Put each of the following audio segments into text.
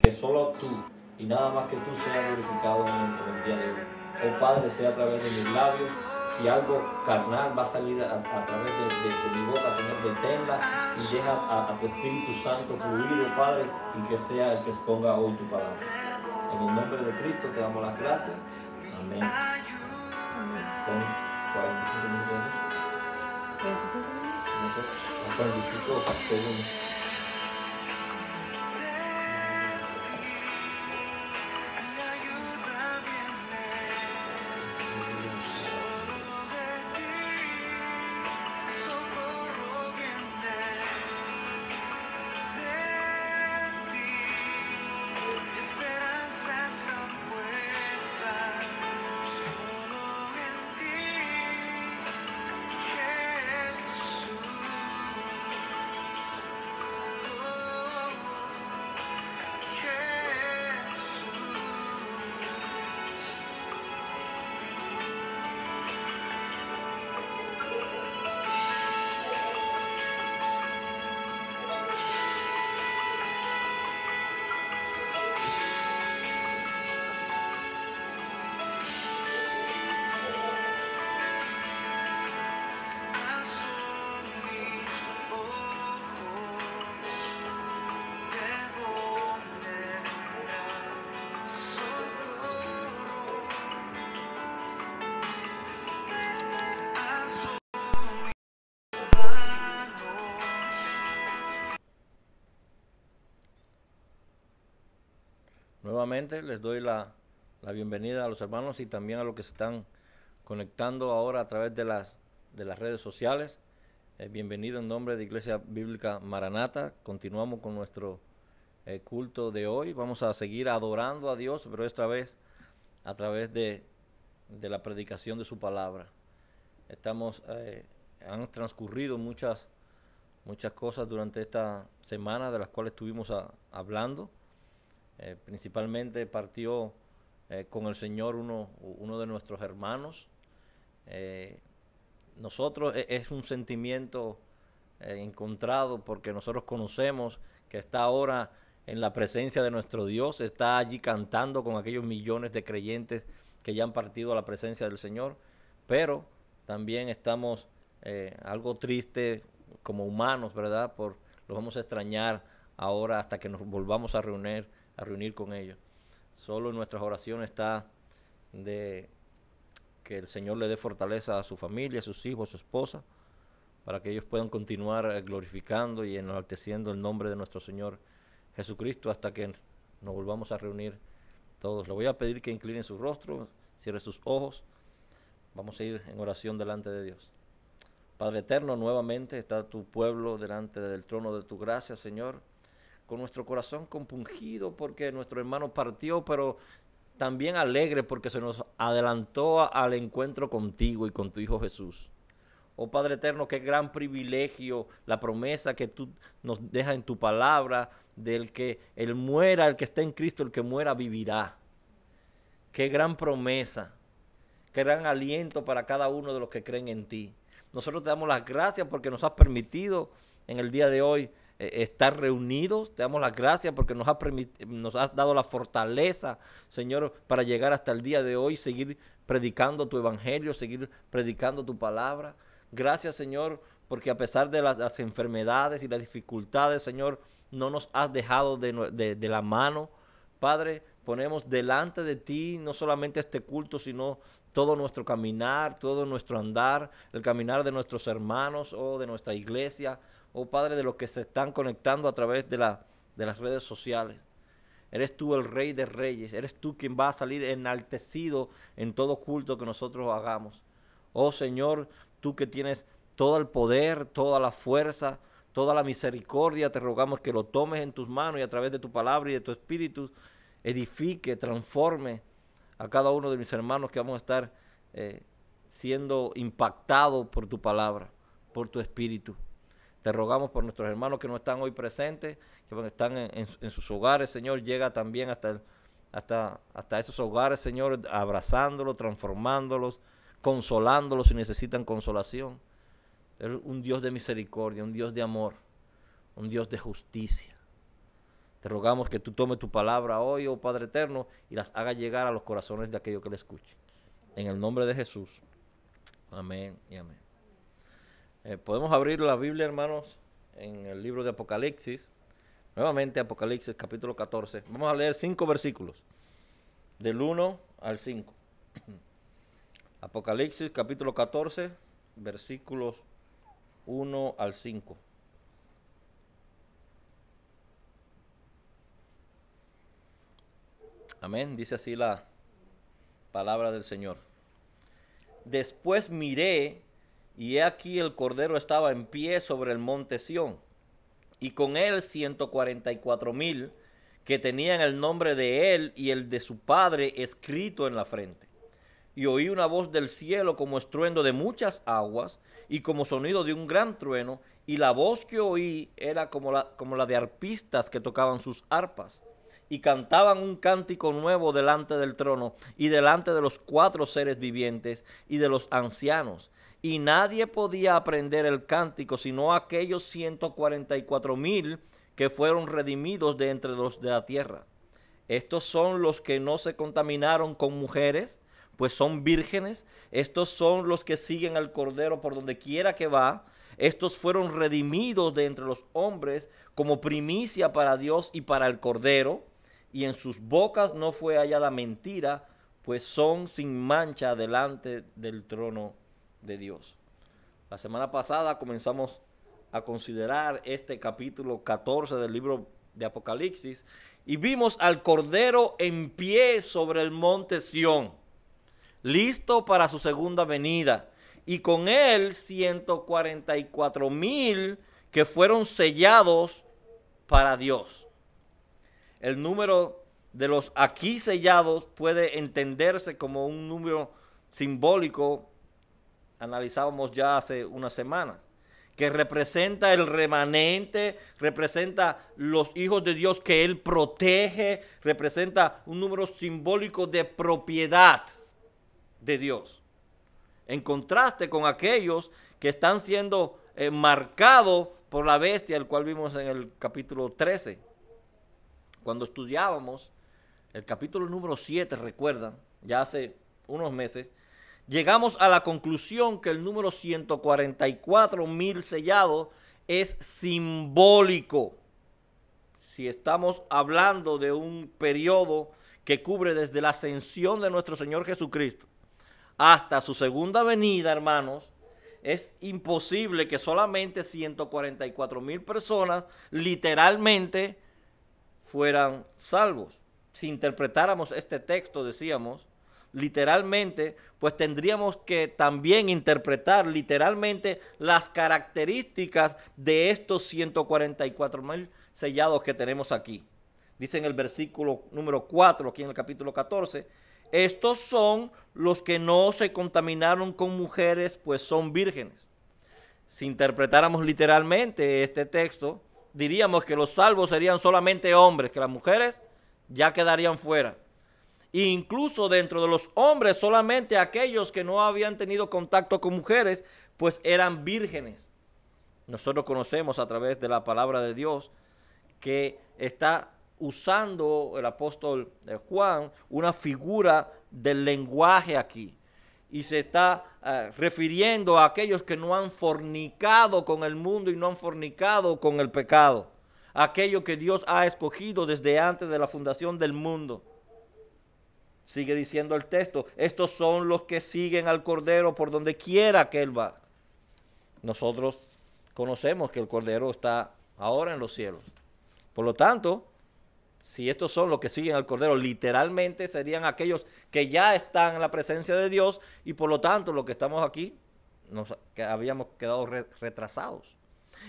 que solo tú y nada más que tú seas glorificado en el día de hoy. Oh Padre, sea a través de mis labios. Si algo carnal va a salir a través de mi boca, Señor, deténla y deja a tu Espíritu Santo fluir, oh Padre, y que sea el que exponga hoy tu palabra. En el nombre de Cristo te damos las gracias. Amén. Con 45 minutos. 45 segundos. Nuevamente les doy la bienvenida a los hermanos y también a los que se están conectando ahora a través de las redes sociales. Bienvenido en nombre de Iglesia Bíblica Maranata. Continuamos con nuestro culto de hoy. Vamos a seguir adorando a Dios, pero esta vez a través de la predicación de su palabra. Han transcurrido muchas cosas durante esta semana de las cuales estuvimos hablando. Principalmente partió con el Señor uno de nuestros hermanos. Nosotros es un sentimiento encontrado porque nosotros conocemos que está ahora en la presencia de nuestro Dios, está allí cantando con aquellos millones de creyentes que ya han partido a la presencia del Señor, pero también estamos algo tristes como humanos, ¿verdad? Los vamos a extrañar ahora hasta que nos volvamos a reunir con ellos. Solo en nuestras oraciones está de que el Señor le dé fortaleza a su familia, a sus hijos, a su esposa, para que ellos puedan continuar glorificando y enalteciendo el nombre de nuestro Señor Jesucristo hasta que nos volvamos a reunir todos. Le voy a pedir que incline su rostro, cierre sus ojos. Vamos a ir en oración delante de Dios. Padre eterno, nuevamente está tu pueblo delante del trono de tu gracia, Señor, con nuestro corazón compungido porque nuestro hermano partió, pero también alegre porque se nos adelantó al encuentro contigo y con tu Hijo Jesús. Oh Padre eterno, qué gran privilegio la promesa que tú nos dejas en tu palabra del que el muera, el que está en Cristo, el que muera vivirá. Qué gran promesa, qué gran aliento para cada uno de los que creen en ti. Nosotros te damos las gracias porque nos has permitido en el día de hoy estar reunidos. Te damos las gracias porque nos has dado la fortaleza, Señor, para llegar hasta el día de hoy, seguir predicando tu evangelio, seguir predicando tu palabra. Gracias, Señor, porque a pesar de las enfermedades y las dificultades, Señor, no nos has dejado de la mano. Padre, ponemos delante de ti no solamente este culto, sino todo nuestro caminar, todo nuestro andar, el caminar de nuestros hermanos o de nuestra iglesia, oh Padre, de los que se están conectando a través de las redes sociales. Eres tú el Rey de Reyes, eres tú quien va a salir enaltecido en todo culto que nosotros hagamos. Oh Señor, tú que tienes todo el poder, toda la fuerza, toda la misericordia, te rogamos que lo tomes en tus manos y a través de tu palabra y de tu espíritu edifique, transforme a cada uno de mis hermanos que vamos a estar siendo impactados por tu palabra, por tu espíritu. Te rogamos por nuestros hermanos que no están hoy presentes, que están en sus hogares, Señor. Llega también hasta esos hogares, Señor, abrazándolos, transformándolos, consolándolos si necesitan consolación. Eres un Dios de misericordia, un Dios de amor, un Dios de justicia. Te rogamos que tú tomes tu palabra hoy, oh Padre eterno, y las hagas llegar a los corazones de aquellos que la escuchen. En el nombre de Jesús. Amén y amén. Podemos abrir la Biblia, hermanos, en el libro de Apocalipsis. Nuevamente Apocalipsis capítulo 14. Vamos a leer 5 versículos, del 1 al 5. Apocalipsis capítulo 14, versículos 1 al 5. Amén, dice así la palabra del Señor. Después miré, y he aquí el Cordero estaba en pie sobre el monte Sión, y con él 144,000 que tenían el nombre de él y el de su padre escrito en la frente. Y oí una voz del cielo como estruendo de muchas aguas, y como sonido de un gran trueno, y la voz que oí era como la de arpistas que tocaban sus arpas, y cantaban un cántico nuevo delante del trono, y delante de los 4 seres vivientes, y de los ancianos. Y nadie podía aprender el cántico, sino aquellos 144,000 que fueron redimidos de entre los de la tierra. Estos son los que no se contaminaron con mujeres, pues son vírgenes. Estos son los que siguen al Cordero por donde quiera que va. Estos fueron redimidos de entre los hombres como primicia para Dios y para el Cordero. Y en sus bocas no fue hallada mentira, pues son sin mancha delante del trono de Dios. La semana pasada comenzamos a considerar este capítulo 14 del libro de Apocalipsis y vimos al Cordero en pie sobre el monte Sión, listo para su segunda venida, y con él 144,000 que fueron sellados para Dios. El número de los aquí sellados puede entenderse como un número simbólico, analizábamos ya hace unas semanas, que representa el remanente, representa los hijos de Dios que Él protege, representa un número simbólico de propiedad de Dios. En contraste con aquellos que están siendo marcados por la bestia, el cual vimos en el capítulo 13. Cuando estudiábamos el capítulo número 7, recuerdan, ya hace unos meses, llegamos a la conclusión que el número 144,000 sellados es simbólico. Si estamos hablando de un periodo que cubre desde la ascensión de nuestro Señor Jesucristo hasta su segunda venida, hermanos, es imposible que solamente 144,000 personas literalmente fueran salvos. Si interpretáramos este texto, decíamos, literalmente, pues tendríamos que también interpretar literalmente las características de estos 144,000 sellados que tenemos aquí. Dice en el versículo número 4, aquí en el capítulo 14, estos son los que no se contaminaron con mujeres, pues son vírgenes. Si interpretáramos literalmente este texto, diríamos que los salvos serían solamente hombres, que las mujeres ya quedarían fuera. E incluso dentro de los hombres, solamente aquellos que no habían tenido contacto con mujeres, pues eran vírgenes. Nosotros conocemos a través de la palabra de Dios que está usando el apóstol Juan una figura del lenguaje aquí. Y se está refiriendo a aquellos que no han fornicado con el mundo y no han fornicado con el pecado. Aquello que Dios ha escogido desde antes de la fundación del mundo. Sigue diciendo el texto, estos son los que siguen al Cordero por donde quiera que Él va. Nosotros conocemos que el Cordero está ahora en los cielos. Por lo tanto, si estos son los que siguen al Cordero, literalmente serían aquellos que ya están en la presencia de Dios y por lo tanto los que estamos aquí que habíamos quedado retrasados.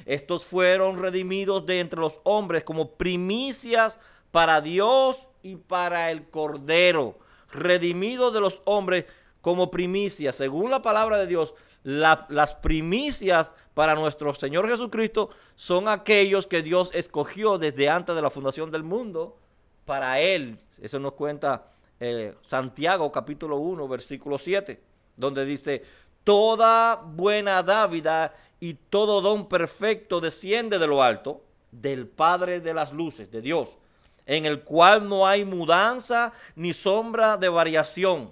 Estos fueron redimidos de entre los hombres como primicias para Dios y para el Cordero. Redimidos de los hombres como primicias. Según la palabra de Dios, las primicias para nuestro Señor Jesucristo son aquellos que Dios escogió desde antes de la fundación del mundo para Él. Eso nos cuenta Santiago capítulo 1 versículo 7, donde dice, toda buena dávida y todo don perfecto desciende de lo alto, del Padre de las luces, de Dios, en el cual no hay mudanza ni sombra de variación.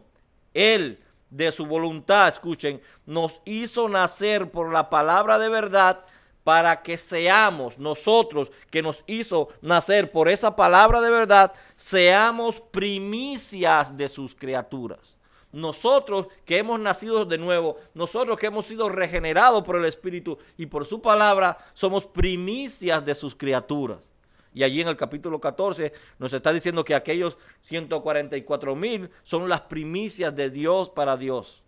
Él, de su voluntad, escuchen, nos hizo nacer por la palabra de verdad, para que seamos nosotros, que nos hizo nacer por esa palabra de verdad, seamos primicias de sus criaturas. Nosotros que hemos nacido de nuevo, nosotros que hemos sido regenerados por el Espíritu y por su palabra, somos primicias de sus criaturas. Y allí en el capítulo 14 nos está diciendo que aquellos 144,000 son las primicias de Dios para Dios.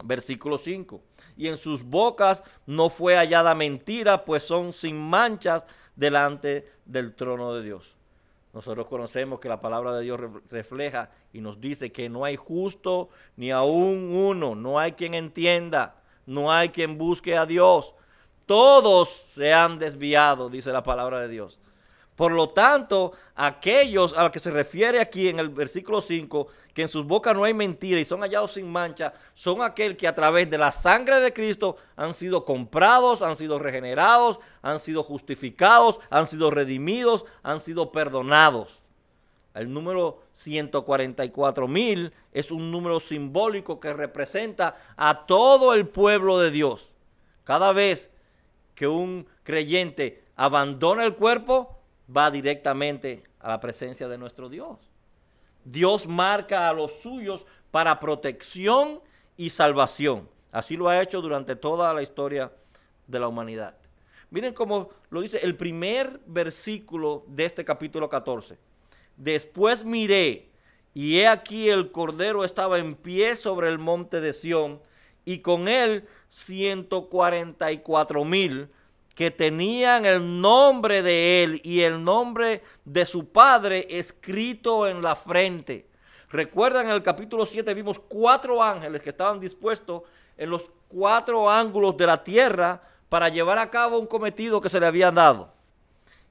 Versículo 5. Y en sus bocas no fue hallada mentira, pues son sin manchas delante del trono de Dios. Nosotros conocemos que la palabra de Dios refleja y nos dice que no hay justo ni aún uno, no hay quien entienda, no hay quien busque a Dios. Todos se han desviado, dice la palabra de Dios. Por lo tanto, aquellos a los que se refiere aquí en el versículo 5, que en sus bocas no hay mentira y son hallados sin mancha, son aquel que a través de la sangre de Cristo han sido comprados, han sido regenerados, han sido justificados, han sido redimidos, han sido perdonados. El número 144,000 es un número simbólico que representa a todo el pueblo de Dios. Cada vez que un creyente abandona el cuerpo, va directamente a la presencia de nuestro Dios. Dios marca a los suyos para protección y salvación. Así lo ha hecho durante toda la historia de la humanidad. Miren cómo lo dice el primer versículo de este capítulo 14. Después miré, y he aquí el Cordero estaba en pie sobre el monte de Sión, y con él 144,000 que tenían el nombre de él y el nombre de su padre escrito en la frente. Recuerdan, en el capítulo 7 vimos 4 ángeles que estaban dispuestos en los 4 ángulos de la tierra para llevar a cabo un cometido que se le había dado.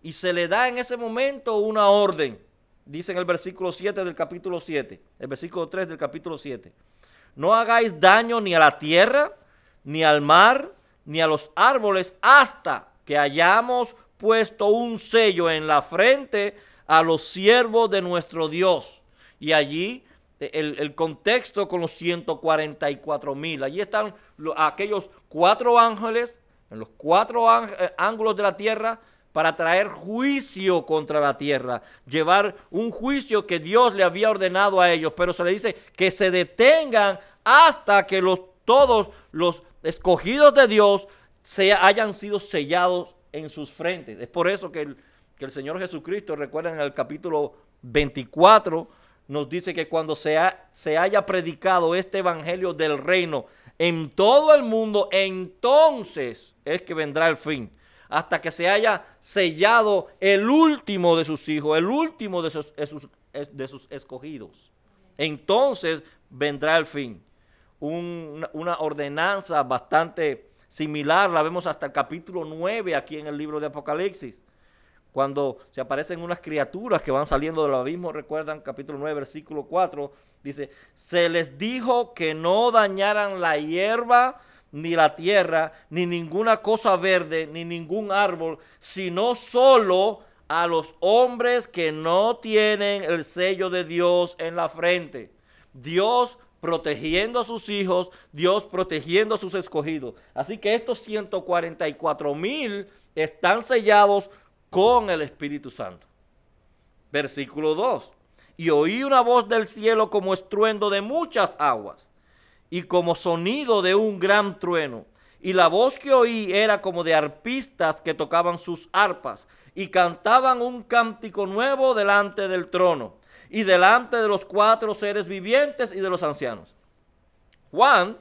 Y se le da en ese momento una orden. Dice en el versículo 7 del capítulo 7, el versículo 3 del capítulo 7. No hagáis daño ni a la tierra, ni al mar, ni a los árboles, hasta que hayamos puesto un sello en la frente a los siervos de nuestro Dios. Y allí el contexto con los 144,000. Allí están aquellos 4 ángeles en los 4 ángulos de la tierra para traer juicio contra la tierra, llevar un juicio que Dios le había ordenado a ellos, pero se le dice que se detengan hasta que todos los escogidos de Dios hayan sido sellados en sus frentes. Es por eso que el Señor Jesucristo, recuerden, en el capítulo 24, nos dice que cuando se haya predicado este evangelio del reino en todo el mundo, entonces es que vendrá el fin, hasta que se haya sellado el último de sus hijos, el último de sus escogidos. Entonces vendrá el fin. Una ordenanza bastante similar la vemos hasta el capítulo 9 aquí en el libro de Apocalipsis, cuando se aparecen unas criaturas que van saliendo del abismo. Recuerdan, capítulo 9, versículo 4, dice: se les dijo que no dañaran la hierba, ni la tierra, ni ninguna cosa verde, ni ningún árbol, sino solo a los hombres que no tienen el sello de Dios en la frente. Dios protegiendo a sus hijos, Dios protegiendo a sus escogidos. Así que estos 144,000 están sellados con el Espíritu Santo. Versículo 2. Y oí una voz del cielo como estruendo de muchas aguas y como sonido de un gran trueno. Y la voz que oí era como de arpistas que tocaban sus arpas y cantaban un cántico nuevo delante del trono y delante de los 4 seres vivientes y de los ancianos. Juan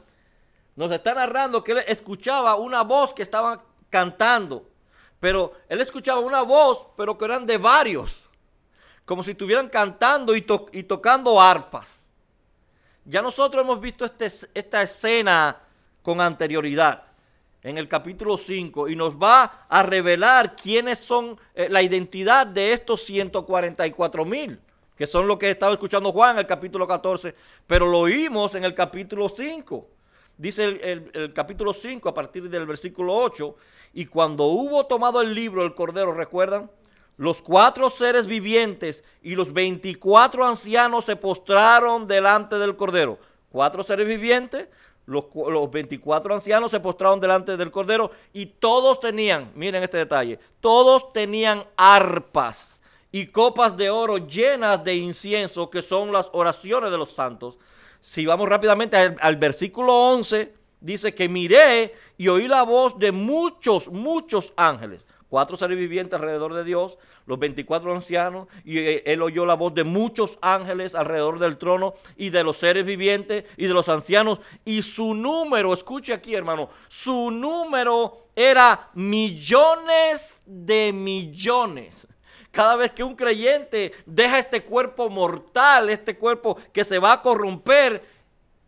nos está narrando que él escuchaba una voz que estaban cantando, pero él escuchaba una voz, pero que eran de varios, como si estuvieran cantando y tocando arpas. Ya nosotros hemos visto esta escena con anterioridad en el capítulo 5 y nos va a revelar quiénes son la identidad de estos 144,000. Que son lo que estaba escuchando Juan en el capítulo 14, pero lo oímos en el capítulo 5. Dice el capítulo 5 a partir del versículo 8, y cuando hubo tomado el libro el Cordero, ¿recuerdan? los 4 seres vivientes y los 24 ancianos se postraron delante del Cordero. 4 seres vivientes, los 24 ancianos se postraron delante del Cordero y todos tenían, miren este detalle, todos tenían arpas y copas de oro llenas de incienso, que son las oraciones de los santos. Si vamos rápidamente al versículo 11, dice que miré y oí la voz de muchos ángeles. 4 seres vivientes alrededor de Dios, los 24 ancianos, y él oyó la voz de muchos ángeles alrededor del trono y de los seres vivientes y de los ancianos, y su número, escuche aquí hermano, su número era millones de millones. Cada vez que un creyente deja este cuerpo mortal, este cuerpo que se va a corromper,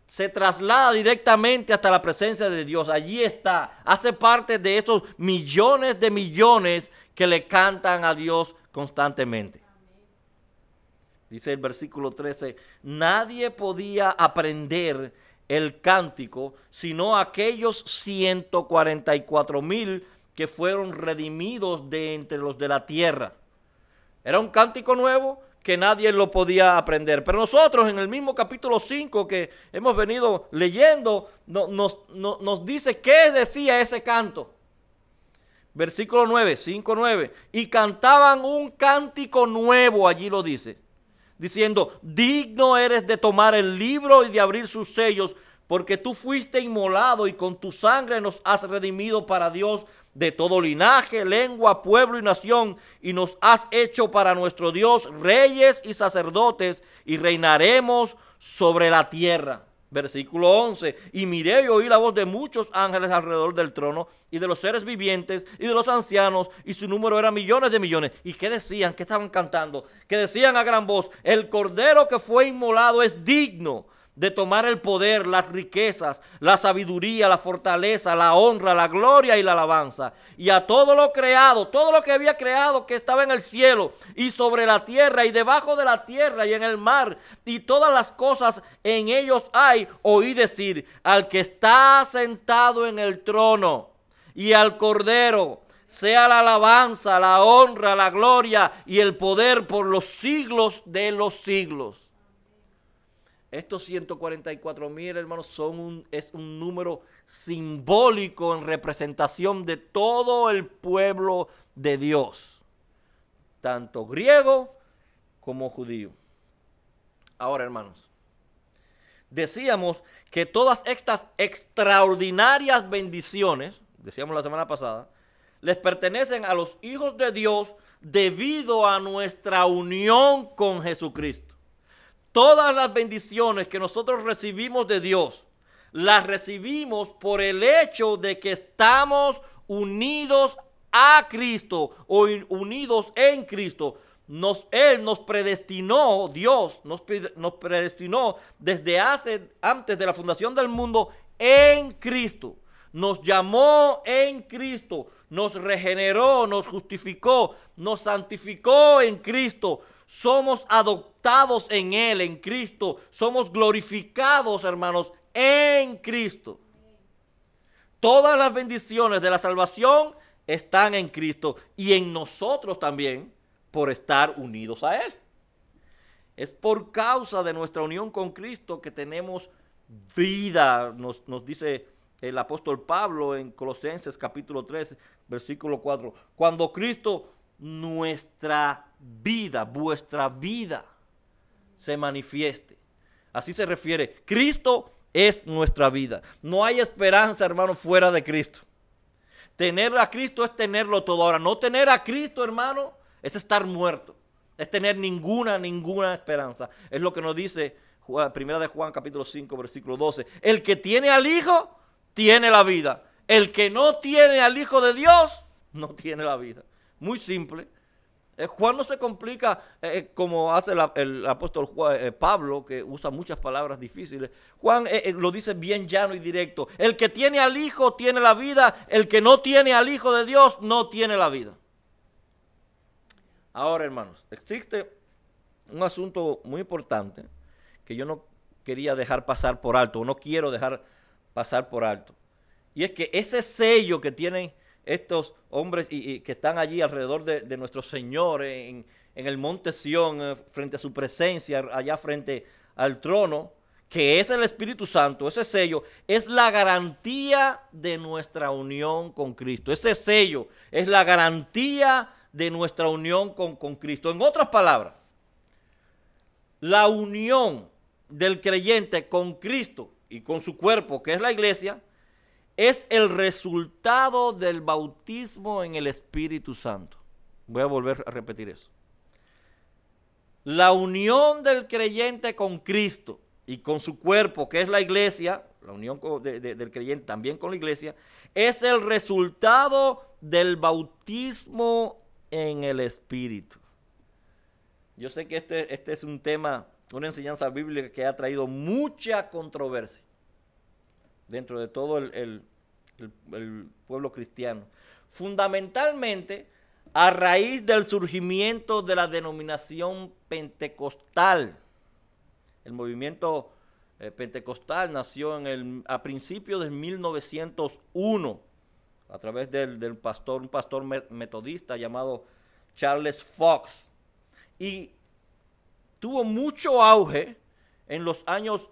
se traslada directamente hasta la presencia de Dios. Allí está, hace parte de esos millones de millones que le cantan a Dios constantemente. Dice el versículo 13, nadie podía aprender el cántico sino aquellos 144,000 que fueron redimidos de entre los de la tierra. Era un cántico nuevo que nadie lo podía aprender. Pero nosotros en el mismo capítulo 5 que hemos venido leyendo, nos dice qué decía ese canto. Versículo 9, 5:9. Y cantaban un cántico nuevo, allí lo dice, diciendo, digno eres de tomar el libro y de abrir sus sellos, porque tú fuiste inmolado y con tu sangre nos has redimido para Dios de todo linaje, lengua, pueblo y nación, y nos has hecho para nuestro Dios reyes y sacerdotes, y reinaremos sobre la tierra. Versículo 11, y miré y oí la voz de muchos ángeles alrededor del trono, y de los seres vivientes, y de los ancianos, y su número era millones de millones. ¿Y qué decían? ¿Qué estaban cantando? Que decían a gran voz, el cordero que fue inmolado es digno de tomar el poder, las riquezas, la sabiduría, la fortaleza, la honra, la gloria y la alabanza. Y a todo lo creado, todo lo que había creado, que estaba en el cielo y sobre la tierra y debajo de la tierra y en el mar, y todas las cosas en ellos hay, oí decir, al que está sentado en el trono y al Cordero, sea la alabanza, la honra, la gloria y el poder por los siglos de los siglos. Estos 144,000 hermanos es un número simbólico en representación de todo el pueblo de Dios, tanto griego como judío. Ahora, hermanos, decíamos que todas estas extraordinarias bendiciones, decíamos la semana pasada, les pertenecen a los hijos de Dios debido a nuestra unión con Jesucristo. Todas las bendiciones que nosotros recibimos de Dios, las recibimos por el hecho de que estamos unidos a Cristo o unidos en Cristo. Él nos predestinó, Dios nos predestinó desde antes de la fundación del mundo en Cristo. Nos llamó en Cristo, nos regeneró, nos justificó, nos santificó en Cristo. Somos adoptados en Él, en Cristo. Somos glorificados, hermanos, en Cristo. Todas las bendiciones de la salvación están en Cristo y en nosotros también por estar unidos a Él. Es por causa de nuestra unión con Cristo que tenemos vida, nos dice el apóstol Pablo en Colosenses capítulo 3, versículo 4. Cuando Cristo, nuestra vida, vuestra vida, se manifieste. Así se refiere. Cristo es nuestra vida. No hay esperanza, hermano, fuera de Cristo. Tener a Cristo es tenerlo todo. Ahora, no tener a Cristo, hermano, es estar muerto. Es tener ninguna esperanza. Es lo que nos dice Primera de Juan capítulo 5, versículo 12. El que tiene al Hijo, tiene la vida. El que no tiene al Hijo de Dios, no tiene la vida. Muy simple. Juan no se complica como hace el apóstol Pablo, que usa muchas palabras difíciles. Juan lo dice bien llano y directo. El que tiene al Hijo tiene la vida. El que no tiene al Hijo de Dios no tiene la vida. Ahora, hermanos, existe un asunto muy importante que yo no quería dejar pasar por alto, o no quiero dejar pasar por alto. Y es que ese sello que tienen estos hombres y que están allí alrededor de nuestro Señor en el monte Sión, frente a su presencia, allá frente al trono, que es el Espíritu Santo, ese sello, es la garantía de nuestra unión con Cristo. Ese sello es la garantía de nuestra unión con Cristo. En otras palabras, la unión del creyente con Cristo y con su cuerpo, que es la iglesia, es el resultado del bautismo en el Espíritu Santo. Voy a volver a repetir eso. La unión del creyente con Cristo y con su cuerpo, que es la iglesia, la unión del creyente también con la iglesia, es el resultado del bautismo en el Espíritu. Yo sé que este es un tema, una enseñanza bíblica que ha traído mucha controversia dentro de todo el pueblo cristiano. Fundamentalmente a raíz del surgimiento de la denominación pentecostal. El movimiento pentecostal nació a principios de 1901 a través un pastor metodista llamado Charles Fox, y tuvo mucho auge en los años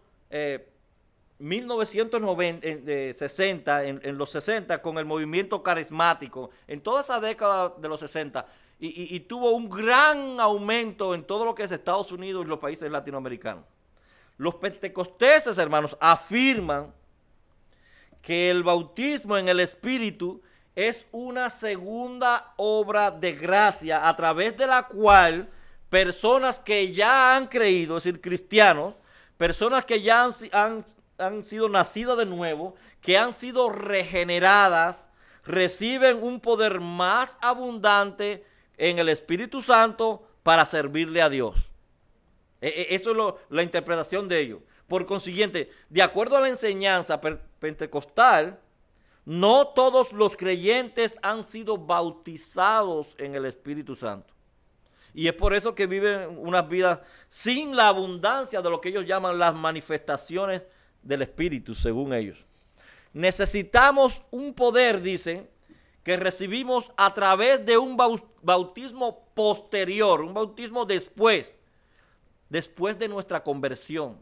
1960, en los 60, con el movimiento carismático, en toda esa década de los 60, y tuvo un gran aumento en todo lo que es Estados Unidos y los países latinoamericanos. Los pentecosteses, hermanos, afirman que el bautismo en el Espíritu es una segunda obra de gracia a través de la cual personas que ya han creído, es decir, cristianos, personas que ya han sido nacidas de nuevo, que han sido regeneradas, reciben un poder más abundante en el Espíritu Santo para servirle a Dios. Eso es la interpretación de ellos. Por consiguiente, de acuerdo a la enseñanza pentecostal, no todos los creyentes han sido bautizados en el Espíritu Santo. Y es por eso que viven unas vidas sin la abundancia de lo que ellos llaman las manifestaciones del Espíritu, según ellos. Necesitamos un poder, dicen, que recibimos a través de un bautismo posterior, un bautismo después de nuestra conversión.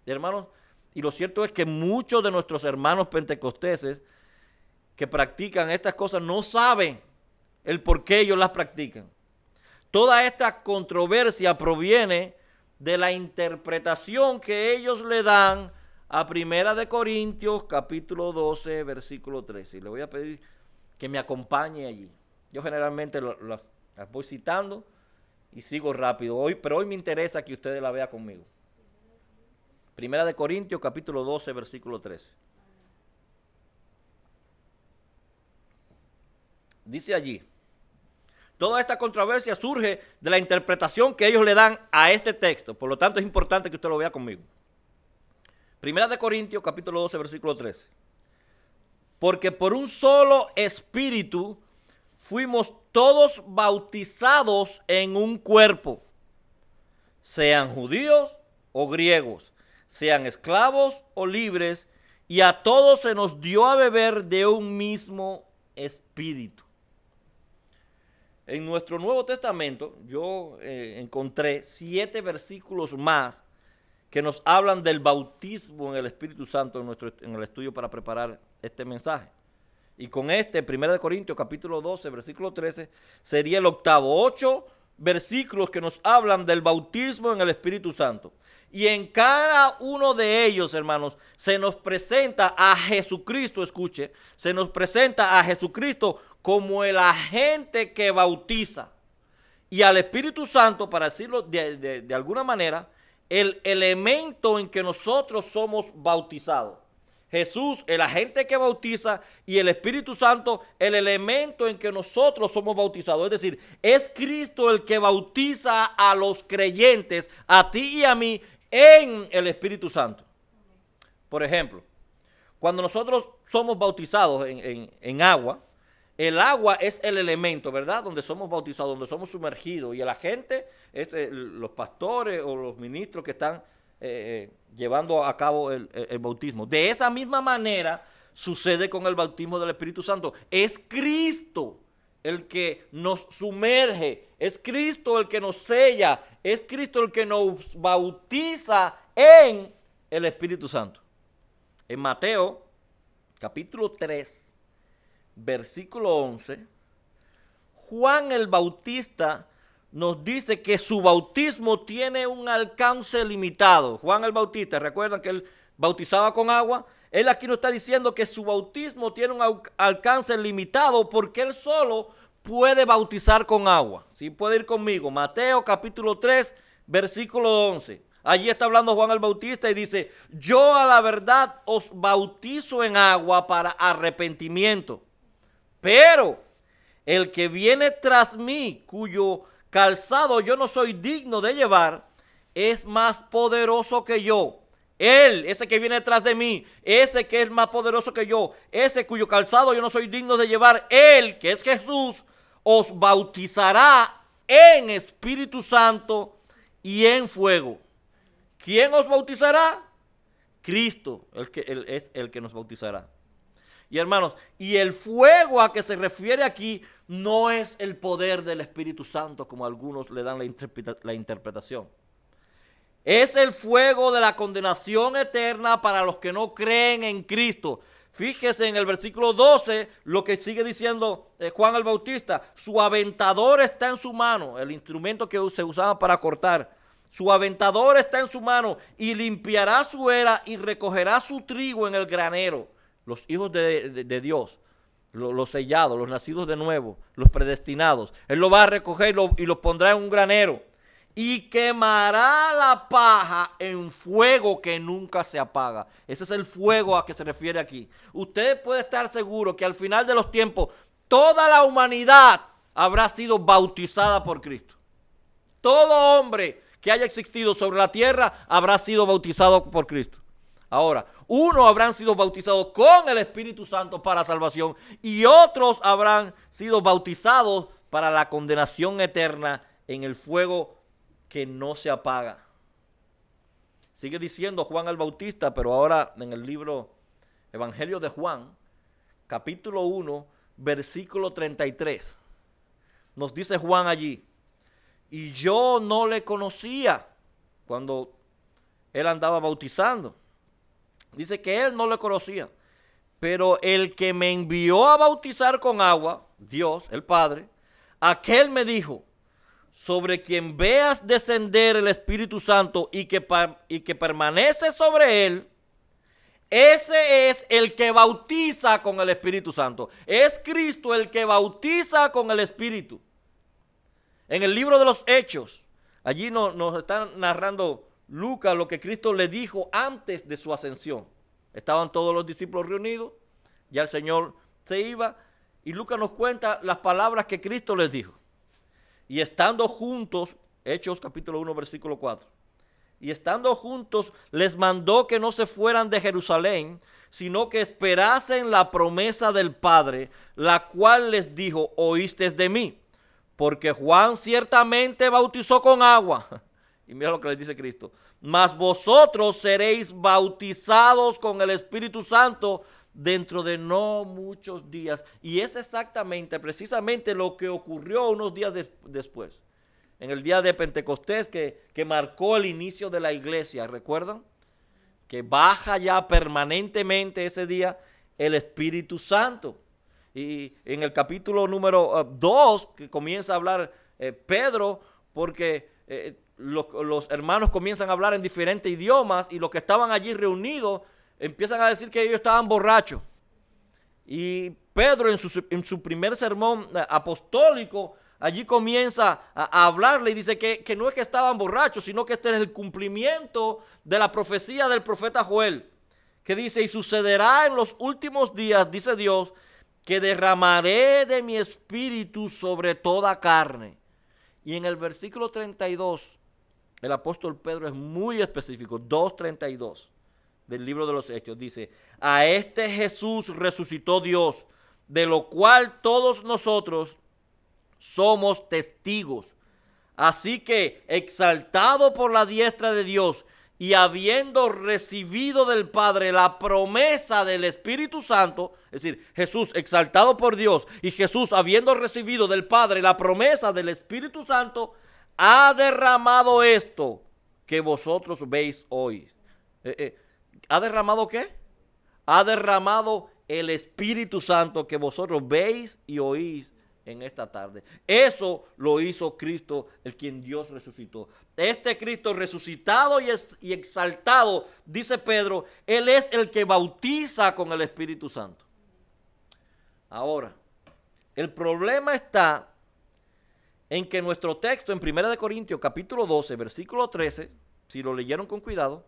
Hermanos, y lo cierto es que muchos de nuestros hermanos pentecosteses que practican estas cosas no saben el por qué ellos las practican. Toda esta controversia proviene de la interpretación que ellos le dan a 1 Corintios capítulo 12, versículo 13. Y le voy a pedir que me acompañe allí. Yo generalmente las voy citando y sigo rápido, pero hoy me interesa que ustedes la vean conmigo. 1 Corintios capítulo 12, versículo 13. Dice allí: toda esta controversia surge de la interpretación que ellos le dan a este texto. Por lo tanto, es importante que usted lo vea conmigo. 1 Corintios capítulo 12, versículo 13. Porque por un solo espíritu fuimos todos bautizados en un cuerpo, sean judíos o griegos, sean esclavos o libres, y a todos se nos dio a beber de un mismo espíritu. En nuestro Nuevo Testamento yo encontré 7 versículos más que nos hablan del bautismo en el Espíritu Santo en el estudio para preparar este mensaje. Y con 1 Corintios capítulo 12, versículo 13, sería el octavo. 8 versículos que nos hablan del bautismo en el Espíritu Santo. Y en cada uno de ellos, hermanos, se nos presenta a Jesucristo, escuche, se nos presenta a Jesucristo como el agente que bautiza. Y al Espíritu Santo, para decirlo de alguna manera, el elemento en que nosotros somos bautizados. Jesús, el agente que bautiza, y el Espíritu Santo, el elemento en que nosotros somos bautizados. Es decir, es Cristo el que bautiza a los creyentes, a ti y a mí, en el Espíritu Santo. Por ejemplo, cuando nosotros somos bautizados en agua, el agua es el elemento, ¿verdad? Donde somos bautizados, donde somos sumergidos. Y el agente es los pastores o los ministros que están llevando a cabo el bautismo. De esa misma manera, sucede con el bautismo del Espíritu Santo. Es Cristo el que nos sumerge, es Cristo el que nos sella, es Cristo el que nos bautiza en el Espíritu Santo. En Mateo, capítulo 3, versículo 11, Juan el Bautista nos dice que su bautismo tiene un alcance limitado. Juan el Bautista, recuerdan que él bautizaba con agua. Él aquí nos está diciendo que su bautismo tiene un alcance limitado porque él solo puede bautizar con agua. Si puede ir conmigo, Mateo capítulo 3, versículo 11. Allí está hablando Juan el Bautista y dice: yo a la verdad os bautizo en agua para arrepentimiento, pero el que viene tras mí, cuyo calzado yo no soy digno de llevar, es más poderoso que yo. Él, ese que viene detrás de mí, ese que es más poderoso que yo, ese cuyo calzado yo no soy digno de llevar, él, que es Jesús, os bautizará en Espíritu Santo y en fuego. ¿Quién os bautizará? Cristo, es el que nos bautizará. Y hermanos, y el fuego a que se refiere aquí no es el poder del Espíritu Santo, como algunos le dan la interpretación. Es el fuego de la condenación eterna para los que no creen en Cristo. Fíjese en el versículo 12 lo que sigue diciendo Juan el Bautista. Su aventador está en su mano, el instrumento que se usaba para cortar. Su aventador está en su mano y limpiará su era y recogerá su trigo en el granero. Los hijos de Dios, los sellados, los nacidos de nuevo, los predestinados. Él lo va a recoger y lo pondrá en un granero. Y quemará la paja en fuego que nunca se apaga. Ese es el fuego a que se refiere aquí. Usted puede estar seguro que al final de los tiempos toda la humanidad habrá sido bautizada por Cristo. Todo hombre que haya existido sobre la tierra habrá sido bautizado por Cristo. Ahora, unos habrán sido bautizados con el Espíritu Santo para salvación y otros habrán sido bautizados para la condenación eterna en el fuego que no se apaga. Sigue diciendo Juan el Bautista, pero ahora en el libro Evangelio de Juan, capítulo 1, versículo 33. Nos dice Juan allí: y yo no le conocía cuando él andaba bautizando. Dice que él no le conocía, pero el que me envió a bautizar con agua, Dios, el Padre, aquel me dijo: sobre quien veas descender el Espíritu Santo y que permanece sobre él, ese es el que bautiza con el Espíritu Santo. Es Cristo el que bautiza con el Espíritu. En el libro de los Hechos, allí nos están narrando Lucas lo que Cristo le dijo antes de su ascensión. Estaban todos los discípulos reunidos, ya el Señor se iba, y Lucas nos cuenta las palabras que Cristo les dijo. Y estando juntos, Hechos capítulo 1, versículo 4, y estando juntos les mandó que no se fueran de Jerusalén, sino que esperasen la promesa del Padre, la cual les dijo: oísteis de mí, porque Juan ciertamente bautizó con agua. Y mira lo que les dice Cristo: mas vosotros seréis bautizados con el Espíritu Santo dentro de no muchos días. Y es exactamente, precisamente lo que ocurrió unos días después, en el día de Pentecostés, que marcó el inicio de la iglesia. ¿Recuerdan? Que baja ya permanentemente ese día el Espíritu Santo. Y en el capítulo número 2, que comienza a hablar Pedro, porque los hermanos comienzan a hablar en diferentes idiomas, y los que estaban allí reunidos empiezan a decir que ellos estaban borrachos. Y Pedro en su primer sermón apostólico, allí comienza a hablarle y dice que no es que estaban borrachos, sino que este es el cumplimiento de la profecía del profeta Joel, que dice: y sucederá en los últimos días, dice Dios, que derramaré de mi espíritu sobre toda carne. Y en el versículo 32, el apóstol Pedro es muy específico, 2:32 del libro de los Hechos, dice: a este Jesús resucitó Dios, de lo cual todos nosotros somos testigos. Así que, exaltado por la diestra de Dios, y habiendo recibido del Padre la promesa del Espíritu Santo, es decir, Jesús exaltado por Dios y Jesús habiendo recibido del Padre la promesa del Espíritu Santo, ha derramado esto que vosotros veis hoy. ¿Ha derramado qué? Ha derramado el Espíritu Santo que vosotros veis y oís en esta tarde. Eso lo hizo Cristo, el quien Dios resucitó. Este Cristo resucitado y exaltado, dice Pedro, Él es el que bautiza con el Espíritu Santo. Ahora, el problema está en que nuestro texto en 1 Corintios capítulo 12, versículo 13, si lo leyeron con cuidado,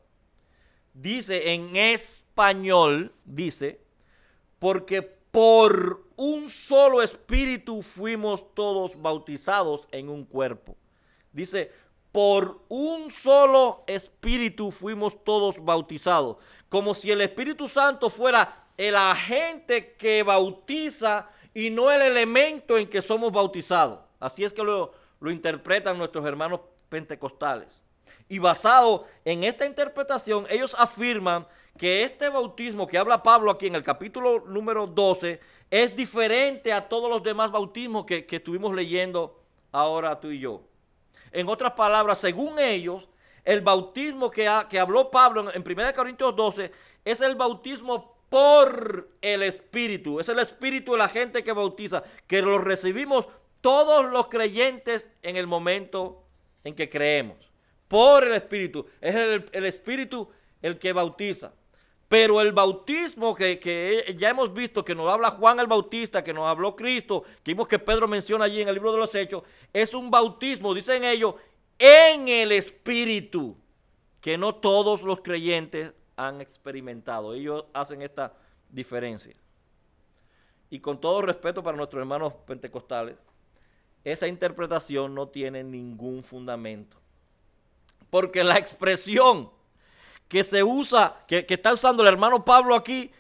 dice en español, dice, porque por un solo espíritu fuimos todos bautizados en un cuerpo. Dice, por un solo espíritu fuimos todos bautizados. Como si el Espíritu Santo fuera el agente que bautiza y no el elemento en que somos bautizados. Así es que lo interpretan nuestros hermanos pentecostales. Y basado en esta interpretación, ellos afirman que este bautismo que habla Pablo aquí en el capítulo número 12 es diferente a todos los demás bautismos que estuvimos leyendo ahora tú y yo. En otras palabras, según ellos, el bautismo que habló Pablo en 1 Corintios 12 es el bautismo por el Espíritu. Es el Espíritu de la gente que bautiza, que lo recibimos todos los creyentes en el momento en que creemos. Por el Espíritu. Es el Espíritu el que bautiza. Pero el bautismo que ya hemos visto, que nos habla Juan el Bautista, que nos habló Cristo, que vimos que Pedro menciona allí en el libro de los Hechos, es un bautismo, dicen ellos, en el Espíritu, que no todos los creyentes han experimentado. Ellos hacen esta diferencia. Y con todo respeto para nuestros hermanos pentecostales, esa interpretación no tiene ningún fundamento. Porque la expresión que se usa, que está usando el hermano Pablo aquí,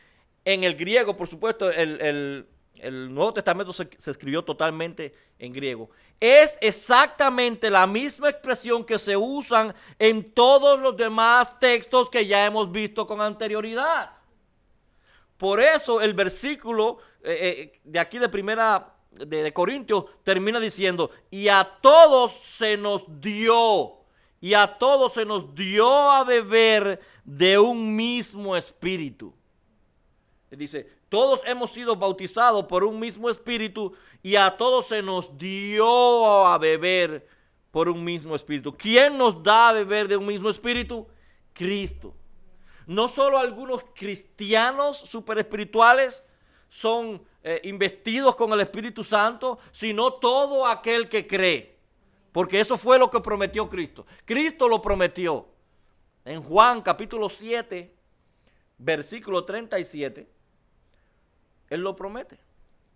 en el griego, por supuesto, el Nuevo Testamento se escribió totalmente en griego, es exactamente la misma expresión que se usan en todos los demás textos que ya hemos visto con anterioridad. Por eso el versículo de aquí de Corintios termina diciendo, y a todos se nos dio. Y a todos se nos dio a beber de un mismo espíritu. Dice, todos hemos sido bautizados por un mismo espíritu y a todos se nos dio a beber por un mismo espíritu. ¿Quién nos da a beber de un mismo espíritu? Cristo. No solo algunos cristianos super espirituales son investidos con el Espíritu Santo, sino todo aquel que cree. Porque eso fue lo que prometió Cristo. Cristo lo prometió. En Juan capítulo 7, versículo 37, Él lo promete.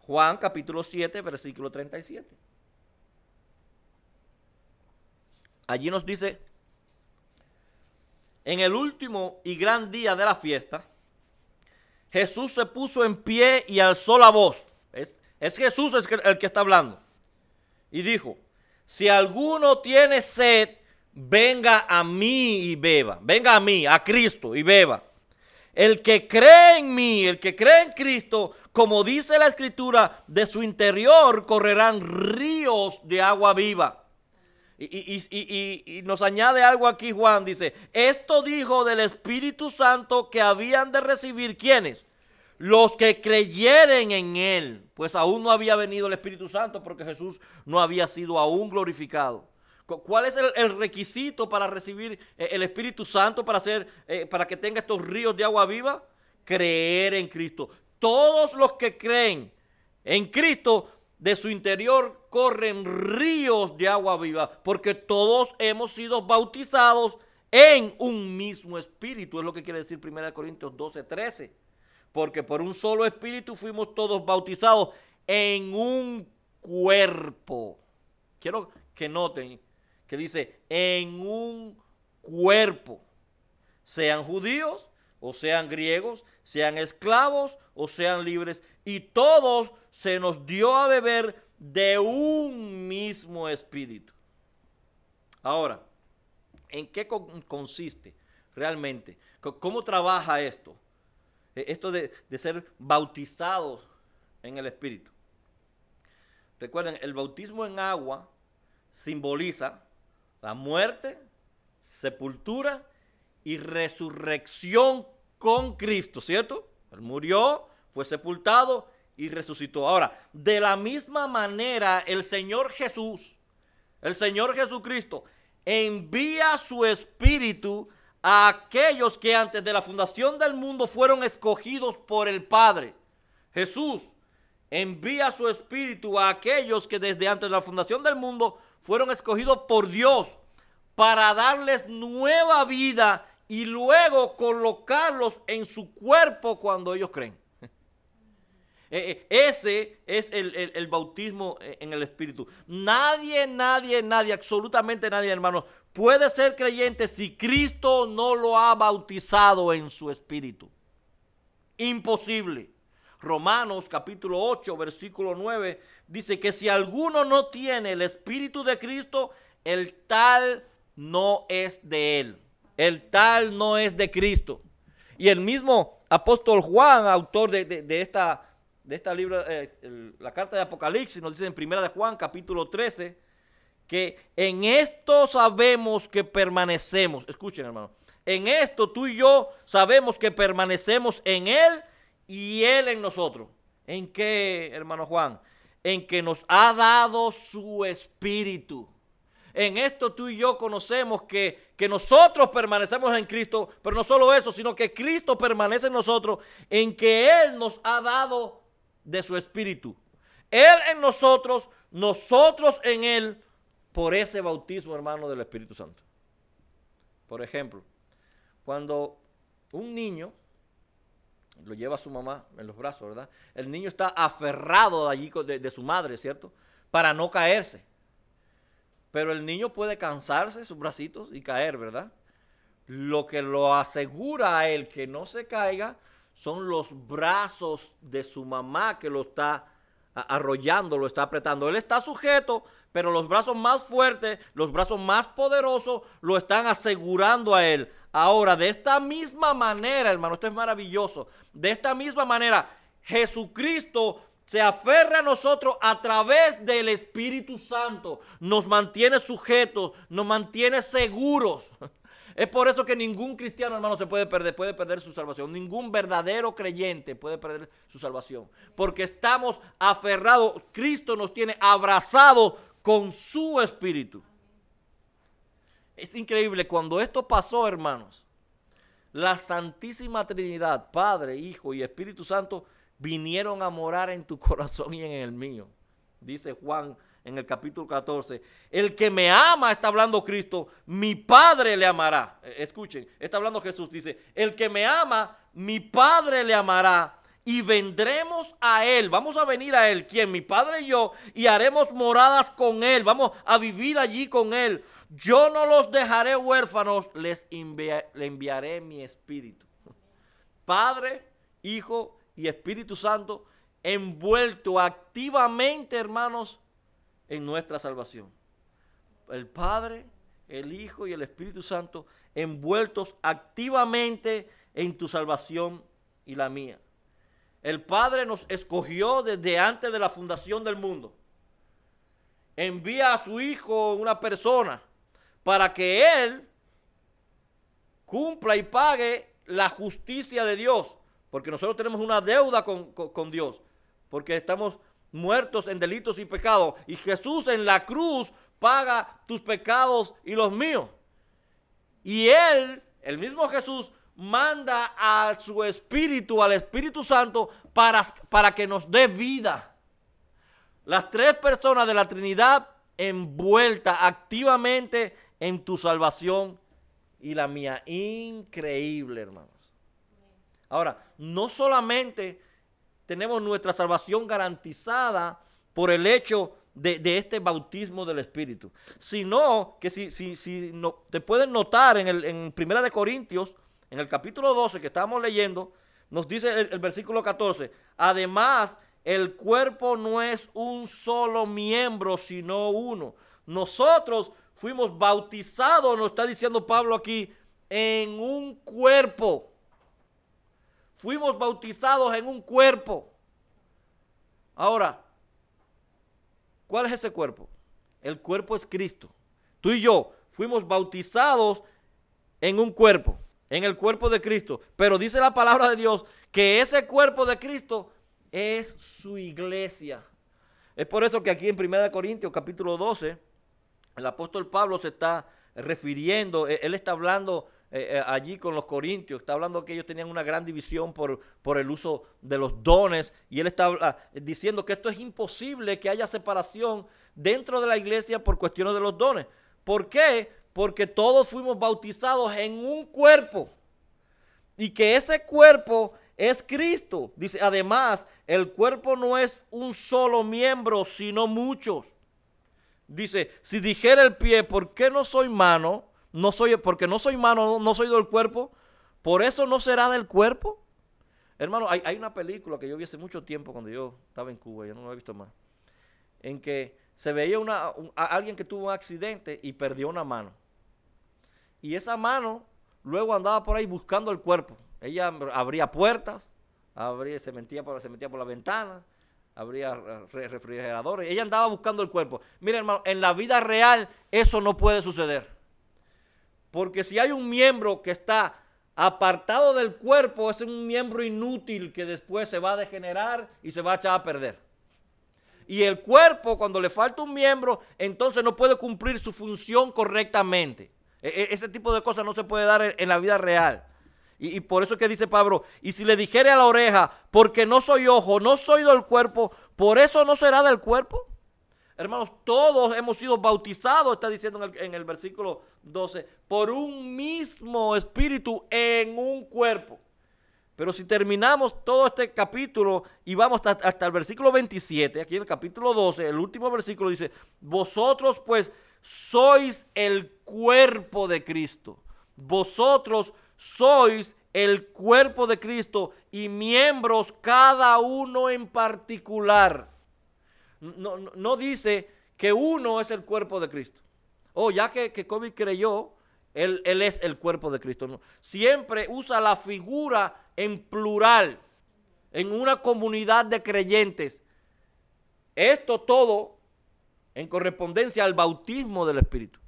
Juan capítulo 7, versículo 37. Allí nos dice, en el último y gran día de la fiesta, Jesús se puso en pie y alzó la voz. Es Jesús el que está hablando. Y dijo, si alguno tiene sed, venga a mí y beba. Venga a mí, a Cristo, y beba. El que cree en mí, el que cree en Cristo, como dice la Escritura, de su interior correrán ríos de agua viva. Y nos añade algo aquí Juan, dice, esto dijo del Espíritu Santo que habían de recibir, ¿quiénes? Los que creyeren en Él, pues aún no había venido el Espíritu Santo porque Jesús no había sido aún glorificado. ¿Cuál es el requisito para recibir el Espíritu Santo para que tenga estos ríos de agua viva? Creer en Cristo. Todos los que creen en Cristo, de su interior corren ríos de agua viva, porque todos hemos sido bautizados en un mismo espíritu. Es lo que quiere decir 1 Corintios 12, 13. Porque por un solo espíritu fuimos todos bautizados en un cuerpo. Quiero que noten que dice en un cuerpo. Sean judíos o sean griegos, sean esclavos o sean libres. Y todos se nos dio a beber de un mismo espíritu. Ahora, ¿en qué consiste realmente. ¿Cómo trabaja esto? Esto de ser bautizados en el Espíritu. Recuerden, el bautismo en agua simboliza la muerte, sepultura y resurrección con Cristo, ¿cierto? Él murió, fue sepultado y resucitó. Ahora, de la misma manera, el Señor Jesucristo, envía su Espíritu a aquellos que antes de la fundación del mundo fueron escogidos por el Padre. Jesús envía su Espíritu a aquellos que desde antes de la fundación del mundo fueron escogidos por Dios para darles nueva vida y luego colocarlos en su cuerpo cuando ellos creen. Ese es el bautismo en el Espíritu. Nadie, absolutamente nadie, hermanos, puede ser creyente si Cristo no lo ha bautizado en su Espíritu. Imposible. Romanos capítulo 8, versículo 9, dice que si alguno no tiene el Espíritu de Cristo, el tal no es de él. El tal no es de Cristo. Y el mismo apóstol Juan, autor de esta libro, la carta de Apocalipsis, nos dice en 1 de Juan capítulo 13, que en esto sabemos que permanecemos. Escuchen, hermano. En esto tú y yo sabemos que permanecemos en Él y Él en nosotros. ¿En qué, hermano Juan? En que nos ha dado su Espíritu. En esto tú y yo conocemos que nosotros permanecemos en Cristo, pero no solo eso, sino que Cristo permanece en nosotros, en que Él nos ha dado de su Espíritu. Él en nosotros, nosotros en Él, por ese bautismo, hermano, del Espíritu Santo. Por ejemplo, cuando un niño lo lleva a su mamá en los brazos, ¿verdad? El niño está aferrado allí de su madre, ¿cierto? Para no caerse. Pero el niño puede cansarse sus bracitos y caer, ¿verdad? Lo que lo asegura a él que no se caiga son los brazos de su mamá que lo está arrollando, lo está apretando. Él está sujeto, pero los brazos más fuertes, los brazos más poderosos lo están asegurando a él. Ahora, de esta misma manera, hermano, esto es maravilloso. De esta misma manera, Jesucristo se aferra a nosotros a través del Espíritu Santo. Nos mantiene sujetos, nos mantiene seguros. Es por eso que ningún cristiano, hermano, puede perder su salvación. Ningún verdadero creyente puede perder su salvación. Porque estamos aferrados, Cristo nos tiene abrazados con su Espíritu. Es increíble, cuando esto pasó, hermanos, la Santísima Trinidad, Padre, Hijo y Espíritu Santo, vinieron a morar en tu corazón y en el mío. Dice Juan en el capítulo 14, el que me ama, está hablando Cristo, mi Padre le amará. Escuchen, está hablando Jesús, dice, el que me ama, mi Padre le amará y vendremos a Él. Vamos a venir a Él, quien mi Padre y yo, y haremos moradas con Él. Vamos a vivir allí con Él. Yo no los dejaré huérfanos, le enviaré mi Espíritu. Padre, Hijo y Espíritu Santo envuelto activamente, hermanos, en nuestra salvación. El Padre, el Hijo y el Espíritu Santo envueltos activamente en tu salvación y la mía. El Padre nos escogió desde antes de la fundación del mundo. Envía a su Hijo, una persona, para que Él cumpla y pague la justicia de Dios. Porque nosotros tenemos una deuda con Dios. Porque estamos muertos en delitos y pecados. Y Jesús en la cruz paga tus pecados y los míos. Y Él, el mismo Jesús, manda a su Espíritu, al Espíritu Santo, para que nos dé vida. Las tres personas de la Trinidad envueltas activamente en tu salvación y la mía. Increíble, hermanos. Ahora, no solamente tenemos nuestra salvación garantizada por el hecho de este bautismo del Espíritu, sino que si no, te pueden notar en 1 de Corintios, en el capítulo 12 que estamos leyendo, nos dice el versículo 14, además el cuerpo no es un solo miembro, sino uno. Nosotros fuimos bautizados, nos está diciendo Pablo aquí, en un cuerpo. Fuimos bautizados en un cuerpo. Ahora, ¿cuál es ese cuerpo? El cuerpo es Cristo. Tú y yo fuimos bautizados en un cuerpo, en el cuerpo de Cristo. Pero dice la palabra de Dios que ese cuerpo de Cristo es su iglesia. Es por eso que aquí en 1 Corintios capítulo 12, el apóstol Pablo se está refiriendo, él está hablando allí con los corintios, está hablando que ellos tenían una gran división por el uso de los dones, y él está diciendo que esto es imposible, que haya separación dentro de la iglesia por cuestiones de los dones. ¿Por qué? Porque todos fuimos bautizados en un cuerpo, y que ese cuerpo es Cristo. Dice, además, el cuerpo no es un solo miembro, sino muchos. Dice, si dijera el pie, ¿por qué no soy mano? Porque no soy mano, no soy del cuerpo, ¿por eso no será del cuerpo? Hermano, hay una película que yo vi hace mucho tiempo cuando yo estaba en Cuba, yo no la he visto más, en que se veía alguien que tuvo un accidente y perdió una mano. Y esa mano luego andaba por ahí buscando el cuerpo. Ella abría puertas, se metía por la ventana, abría refrigeradores. Ella andaba buscando el cuerpo. Mira, hermano, en la vida real eso no puede suceder. Porque si hay un miembro que está apartado del cuerpo, es un miembro inútil que después se va a degenerar y se va a echar a perder. Y el cuerpo, cuando le falta un miembro, entonces no puede cumplir su función correctamente. Ese tipo de cosas no se puede dar en la vida real. Y por eso es que dice Pablo, y si le dijere a la oreja, porque no soy ojo, no soy del cuerpo, ¿por eso no será del cuerpo? Hermanos, todos hemos sido bautizados, está diciendo en el versículo 12, por un mismo espíritu en un cuerpo. Pero si terminamos todo este capítulo y vamos hasta el versículo 27, aquí en el capítulo 12, el último versículo dice, vosotros pues sois el cuerpo de Cristo. Vosotros sois el cuerpo de Cristo y miembros cada uno en particular. No dice que uno es el cuerpo de Cristo. Ya que COVID creyó, él es el cuerpo de Cristo. No. Siempre usa la figura en plural, en una comunidad de creyentes. Esto todo en correspondencia al bautismo del Espíritu.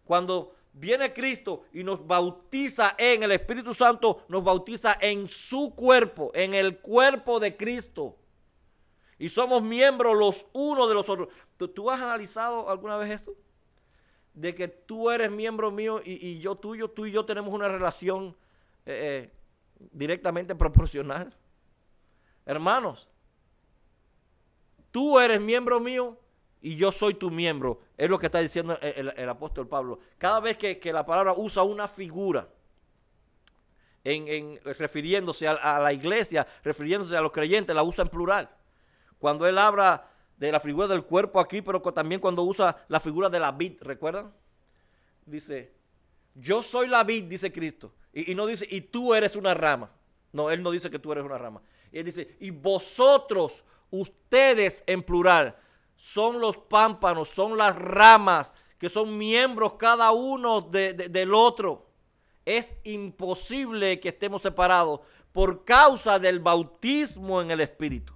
Cuando viene Cristo y nos bautiza en el Espíritu Santo, nos bautiza en su cuerpo, en el cuerpo de Cristo. Y somos miembros los unos de los otros. ¿Tú has analizado alguna vez esto? De que tú eres miembro mío y yo tuyo, tú y yo tenemos una relación directamente proporcional. Hermanos, tú eres miembro mío y yo soy tu miembro. Es lo que está diciendo el apóstol Pablo. Cada vez que la palabra usa una figura refiriéndose a la iglesia, refiriéndose a los creyentes, la usa en plural. Cuando él habla de la figura del cuerpo aquí, pero también cuando usa la figura de la vid, ¿recuerdan? Dice, yo soy la vid, dice Cristo. Y no dice, y tú eres una rama. No, él no dice que tú eres una rama. Él dice, y vosotros, ustedes en plural, son los pámpanos, son las ramas, que son miembros cada uno del otro. Es imposible que estemos separados por causa del bautismo en el Espíritu.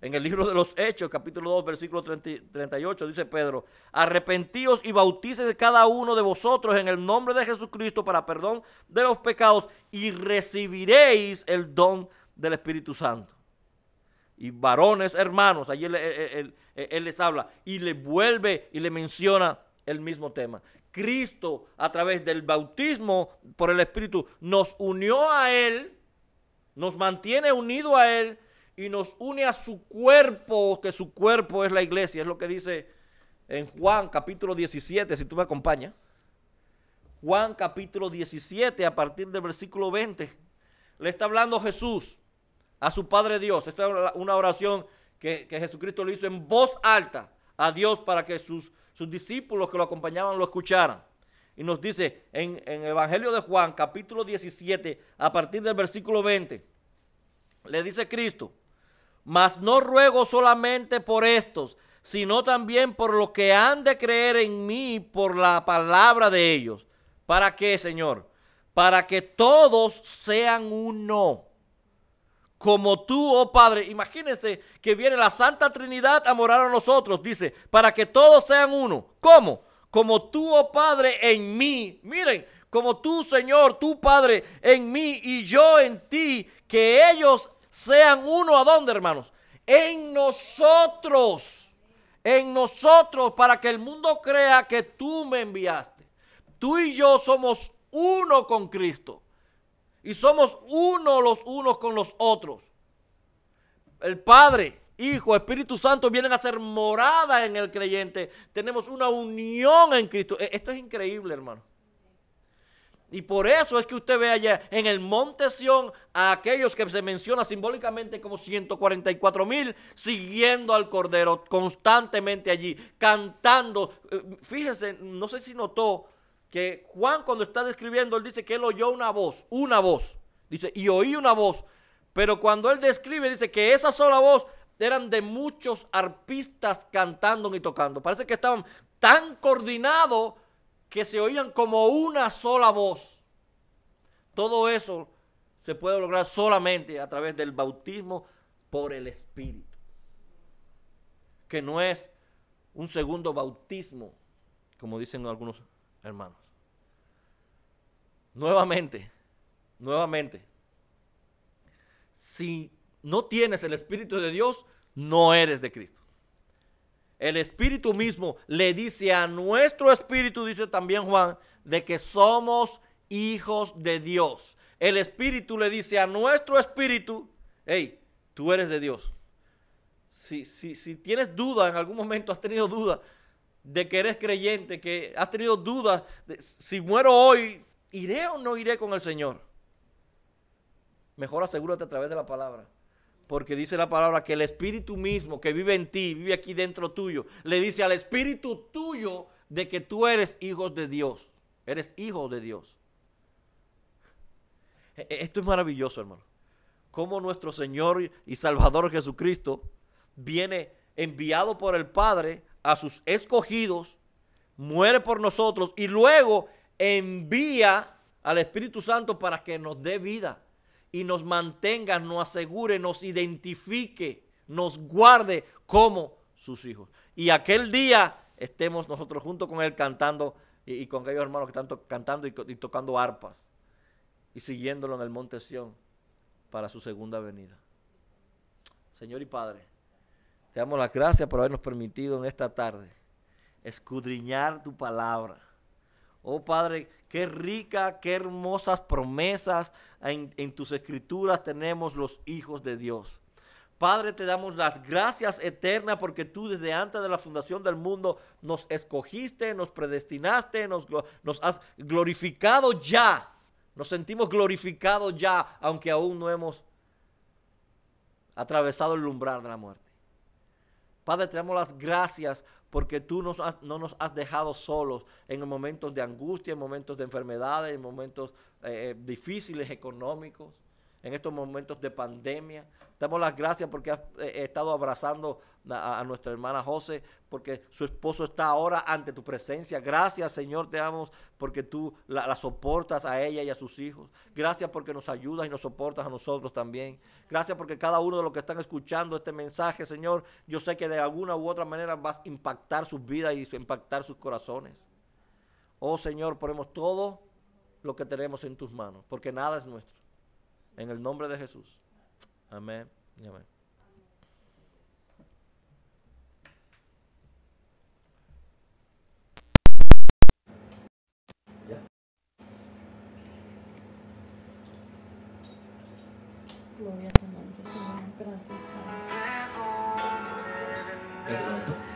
En el libro de los Hechos, capítulo 2, versículo 38, dice Pedro, arrepentíos y bautícese cada uno de vosotros en el nombre de Jesucristo para perdón de los pecados y recibiréis el don del Espíritu Santo. Y varones, hermanos, allí él les habla y le vuelve y le menciona el mismo tema. Cristo, a través del bautismo por el Espíritu, nos unió a Él, nos mantiene unido a Él, y nos une a su cuerpo, que su cuerpo es la iglesia. Es lo que dice en Juan capítulo 17, si tú me acompañas. Juan capítulo 17, a partir del versículo 20. Le está hablando Jesús a su Padre Dios. Esta es una oración que Jesucristo le hizo en voz alta a Dios para que sus discípulos que lo acompañaban lo escucharan. Y nos dice en el Evangelio de Juan capítulo 17, a partir del versículo 20. Le dice Cristo, mas no ruego solamente por estos, sino también por los que han de creer en mí por la palabra de ellos, ¿Para qué, Señor? Para que todos sean uno. Como tú, oh Padre. Imagínense que viene la Santa Trinidad a morar a nosotros. Dice, para que todos sean uno. ¿Cómo? Como tú, oh Padre, en mí. Miren, como tú, Señor, tú, Padre, en mí y yo en ti. Que ellos sean uno. ¿A dónde, hermanos? En nosotros. En nosotros, para que el mundo crea que tú me enviaste. Tú y yo somos uno con Cristo. Y somos uno los unos con los otros. El Padre, Hijo, Espíritu Santo vienen a ser morada en el creyente. Tenemos una unión en Cristo. Esto es increíble, hermano. Y por eso es que usted ve allá en el monte Sión a aquellos que se menciona simbólicamente como 144,000 siguiendo al Cordero constantemente allí, cantando. Fíjense, no sé si notó que Juan cuando está describiendo, él dice que él oyó una voz. Dice, y oí una voz. Pero cuando él describe, dice que esa sola voz eran de muchos arpistas cantando y tocando. Parece que estaban tan coordinados que se oían como una sola voz. Todo eso se puede lograr solamente a través del bautismo por el Espíritu. Que no es un segundo bautismo, como dicen algunos hermanos. Nuevamente, si no tienes el Espíritu de Dios, no eres de Cristo. El Espíritu mismo le dice a nuestro espíritu, dice también Juan, de que somos hijos de Dios. El Espíritu le dice a nuestro espíritu, hey, tú eres de Dios. Si tienes duda, en algún momento has tenido duda de que eres creyente, que has tenido dudas, de si muero hoy, ¿iré o no iré con el Señor? Mejor asegúrate a través de la palabra. Porque dice la palabra que el Espíritu mismo que vive en ti, vive aquí dentro tuyo, le dice al Espíritu tuyo de que tú eres hijo de Dios. Eres hijo de Dios. Esto es maravilloso, hermano. Cómo nuestro Señor y Salvador Jesucristo viene enviado por el Padre a sus escogidos, muere por nosotros y luego envía al Espíritu Santo para que nos dé vida y nos mantenga, nos asegure, nos identifique, nos guarde como sus hijos. Y aquel día estemos nosotros junto con Él cantando y con aquellos hermanos que están cantando y tocando arpas y siguiéndolo en el monte Sión para su segunda venida. Señor y Padre, te damos las gracias por habernos permitido en esta tarde escudriñar tu palabra. Oh Padre, qué rica, qué hermosas promesas en tus escrituras tenemos los hijos de Dios. Padre, te damos las gracias eternas porque tú desde antes de la fundación del mundo nos escogiste, nos predestinaste, nos has glorificado ya. Nos sentimos glorificados ya, aunque aún no hemos atravesado el umbral de la muerte. Padre, te damos las gracias porque tú no nos has dejado solos en momentos de angustia, en momentos de enfermedades, en momentos difíciles económicos, en estos momentos de pandemia. Te damos las gracias porque has estado abrazando a nuestra hermana José, porque su esposo está ahora ante tu presencia. Gracias, Señor, te damos porque tú la soportas a ella y a sus hijos. Gracias porque nos ayudas y nos soportas a nosotros también. Gracias porque cada uno de los que están escuchando este mensaje, Señor, yo sé que de alguna u otra manera vas a impactar sus vidas y impactar sus corazones. Oh, Señor, ponemos todo lo que tenemos en tus manos, porque nada es nuestro. En el nombre de Jesús. Amén y amén. Gloria a tu nombre, Señor. Gracias, Padre.